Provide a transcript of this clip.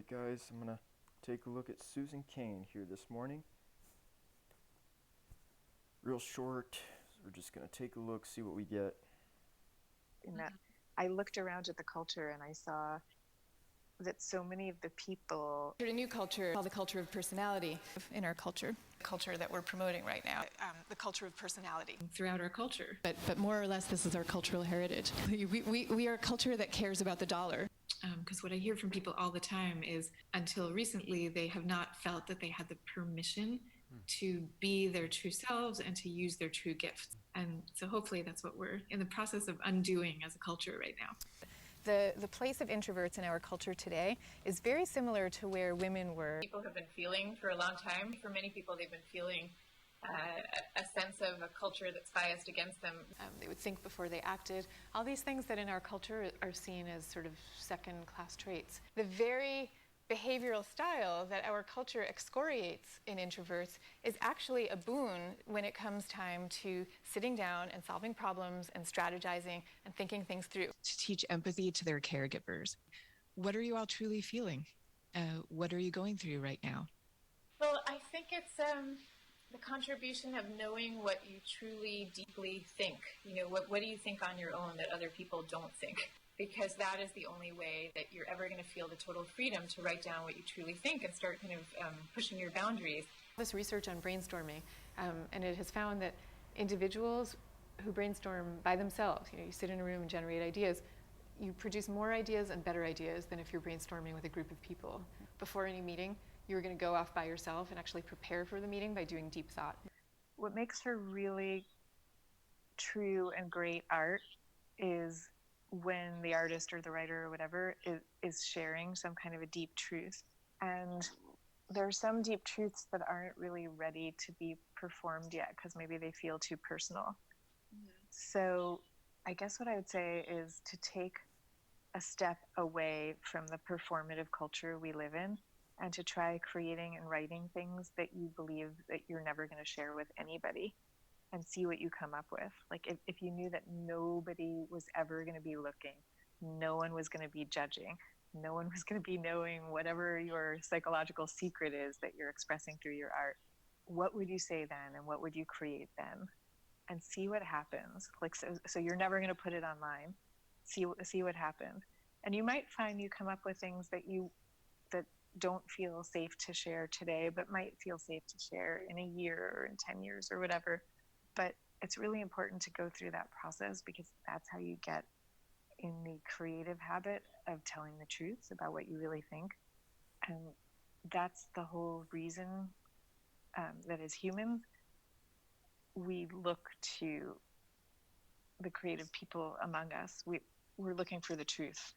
Alright guys, I'm gonna take a look at Susan Cain here this morning. Real short, so we're just gonna take a look, see what we get. In that I looked around at the culture and I saw that so many of the people... A new culture called the culture of personality in our culture. The culture that we're promoting right now. The culture of personality. Throughout our culture. But more or less, this is our cultural heritage. We are a culture that cares about the dollar. Because what I hear from people all the time is, until recently, they have not felt that they had the permission to be their true selves and to use their true gifts. And so hopefully that's what we're in the process of undoing as a culture right now. The place of introverts in our culture today is very similar to where women were. People have been feeling for a long time. For many people, they've been feeling a sense of a culture that's biased against them. They would think before they acted. All these things that in our culture are seen as sort of second-class traits. The very behavioral style that our culture excoriates in introverts is actually a boon when it comes time to sitting down and solving problems and strategizing and thinking things through. To teach empathy to their caregivers. What are you all truly feeling? What are you going through right now? Well, I think it's the contribution of knowing what you truly deeply think. You know, what do you think on your own that other people don't think? Because that is the only way that you're ever going to feel the total freedom to write down what you truly think and start kind of pushing your boundaries. This research on brainstorming, and it has found that individuals who brainstorm by themselves, you sit in a room and generate ideas, you produce more ideas and better ideas than if you're brainstorming with a group of people. Before any meeting, you're going to go off by yourself and actually prepare for the meeting by doing deep thought. What makes for really true and great art is when the artist or the writer or whatever is sharing some kind of a deep truth. And there are some deep truths that aren't really ready to be performed yet because maybe they feel too personal. So I guess what I would say is to take a step away from the performative culture we live in and to try creating and writing things that you believe that you're never going to share with anybody and see what you come up with. Like if you knew that nobody was ever going to be looking, no one was going to be judging, no one was going to be knowing whatever your psychological secret is that you're expressing through your art, what would you say then and what would you create then? And see what happens. Like so you're never going to put it online. See what happens. And you might find you come up with things that don't feel safe to share today, but might feel safe to share in a year or in 10 years or whatever. But it's really important to go through that process because that's how you get in the creative habit of telling the truth about what you really think. And that's the whole reason that as humans, we look to the creative people among us. We're looking for the truth.